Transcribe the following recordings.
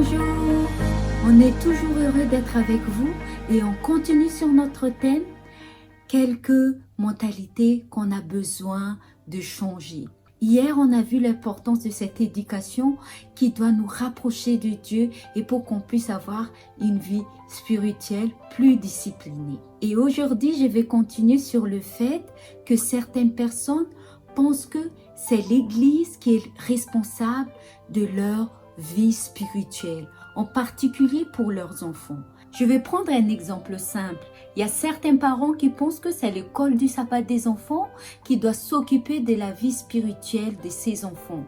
Bonjour, on est toujours heureux d'être avec vous et on continue sur notre thème, quelques mentalités qu'on a besoin de changer. Hier, on a vu l'importance de cette éducation qui doit nous rapprocher de Dieu et pour qu'on puisse avoir une vie spirituelle plus disciplinée. Et aujourd'hui, je vais continuer sur le fait que certaines personnes pensent que c'est l'Église qui est responsable de leur vie spirituelle, en particulier pour leurs enfants. Je vais prendre un exemple simple. Il y a certains parents qui pensent que c'est l'école du sabbat des enfants qui doit s'occuper de la vie spirituelle de ses enfants.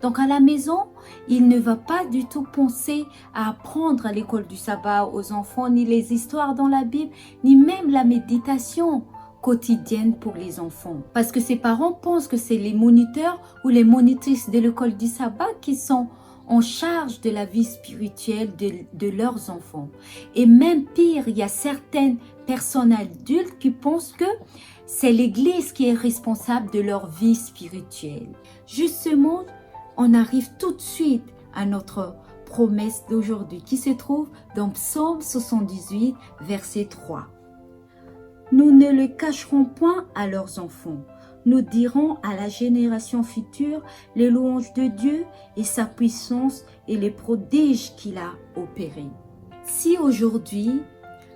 Donc à la maison, il ne va pas du tout penser à apprendre à l'école du sabbat aux enfants, ni les histoires dans la Bible, ni même la méditation quotidienne pour les enfants. Parce que ces parents pensent que c'est les moniteurs ou les monitrices de l'école du sabbat qui sont en charge de la vie spirituelle de leurs enfants. Et même pire, il y a certaines personnes adultes qui pensent que c'est l'Église qui est responsable de leur vie spirituelle. Justement, on arrive tout de suite à notre promesse d'aujourd'hui qui se trouve dans Psaume 78, verset 3. Nous ne le cacherons point à leurs enfants. Nous dirons à la génération future les louanges de Dieu et sa puissance et les prodiges qu'il a opérés. Si aujourd'hui,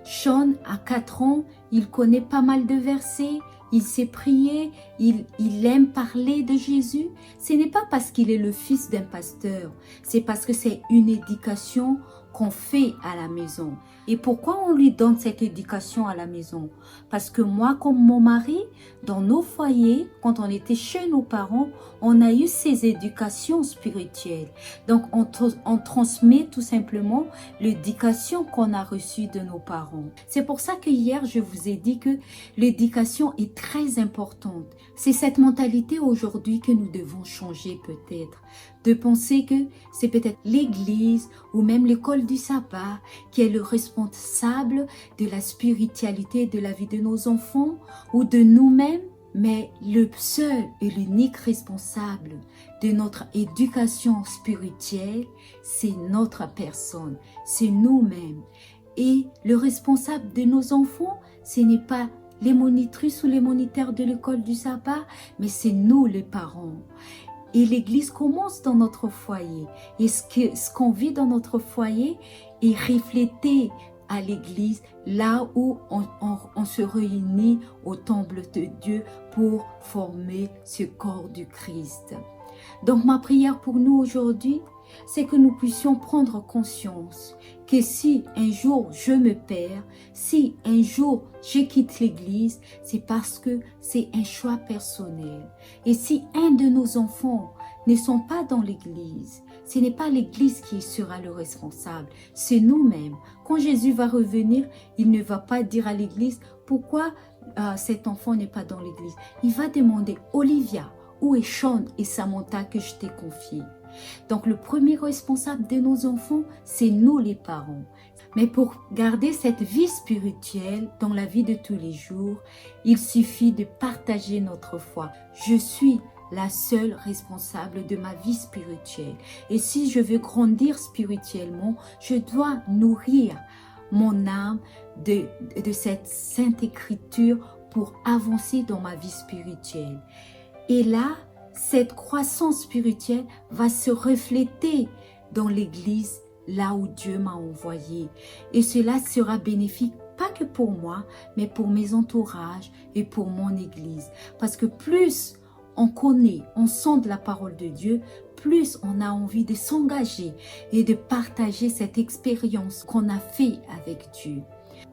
Sean a 4 ans, il connaît pas mal de versets, il sait prier, il aime parler de Jésus, ce n'est pas parce qu'il est le fils d'un pasteur, c'est parce que c'est une éducation qu'on fait à la maison. Et pourquoi on lui donne cette éducation à la maison? Parce que moi, comme mon mari, dans nos foyers, quand on était chez nos parents, on a eu ces éducations spirituelles. Donc, on transmet tout simplement l'éducation qu'on a reçue de nos parents. C'est pour ça que hier, je vous ai dit que l'éducation est très importante. C'est cette mentalité aujourd'hui que nous devons changer peut-être. De penser que c'est peut-être l'église ou même l'école du sabbat qui est le responsable de la spiritualité de la vie de nos enfants ou de nous-mêmes, mais le seul et l'unique responsable de notre éducation spirituelle, c'est notre personne, c'est nous-mêmes. Et le responsable de nos enfants, ce n'est pas les monitrices ou les moniteurs de l'école du sabbat, mais c'est nous les parents. Et l'Église commence dans notre foyer. Et ce qu'on vit dans notre foyer est reflété à l'Église, là où on se réunit au temple de Dieu pour former ce corps du Christ. Donc ma prière pour nous aujourd'hui, c'est que nous puissions prendre conscience que si un jour je me perds, si un jour je quitte l'église, c'est parce que c'est un choix personnel. Et si un de nos enfants ne sont pas dans l'église, ce n'est pas l'église qui sera le responsable, c'est nous-mêmes. Quand Jésus va revenir, il ne va pas dire à l'église pourquoi cet enfant n'est pas dans l'église. Il va demander, Olivia, où est Sean et Samantha que je t'ai confiés? Donc le premier responsable de nos enfants, c'est nous les parents. Mais pour garder cette vie spirituelle dans la vie de tous les jours, il suffit de partager notre foi. Je suis la seule responsable de ma vie spirituelle. Et si je veux grandir spirituellement, je dois nourrir mon âme de cette sainte écriture pour avancer dans ma vie spirituelle. Et là, cette croissance spirituelle va se refléter dans l'église, là où Dieu m'a envoyé. Et cela sera bénéfique, pas que pour moi, mais pour mes entourages et pour mon église. Parce que plus on connaît, on sent de la parole de Dieu, plus on a envie de s'engager et de partager cette expérience qu'on a fait avec Dieu.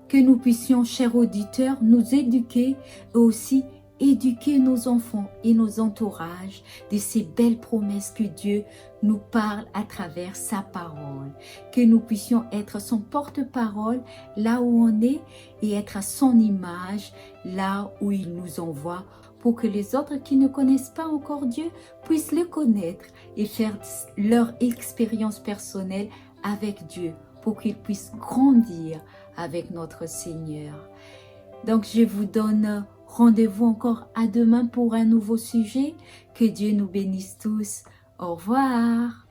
Que nous puissions, chers auditeurs, nous éduquer et aussi éduquer nos enfants et nos entourages de ces belles promesses que Dieu nous parle à travers sa parole. Que nous puissions être son porte-parole là où on est et être à son image là où il nous envoie pour que les autres qui ne connaissent pas encore Dieu puissent le connaître et faire leur expérience personnelle avec Dieu pour qu'ils puissent grandir avec notre Seigneur. Donc je vous donne rendez-vous encore à demain pour un nouveau sujet. Que Dieu nous bénisse tous. Au revoir.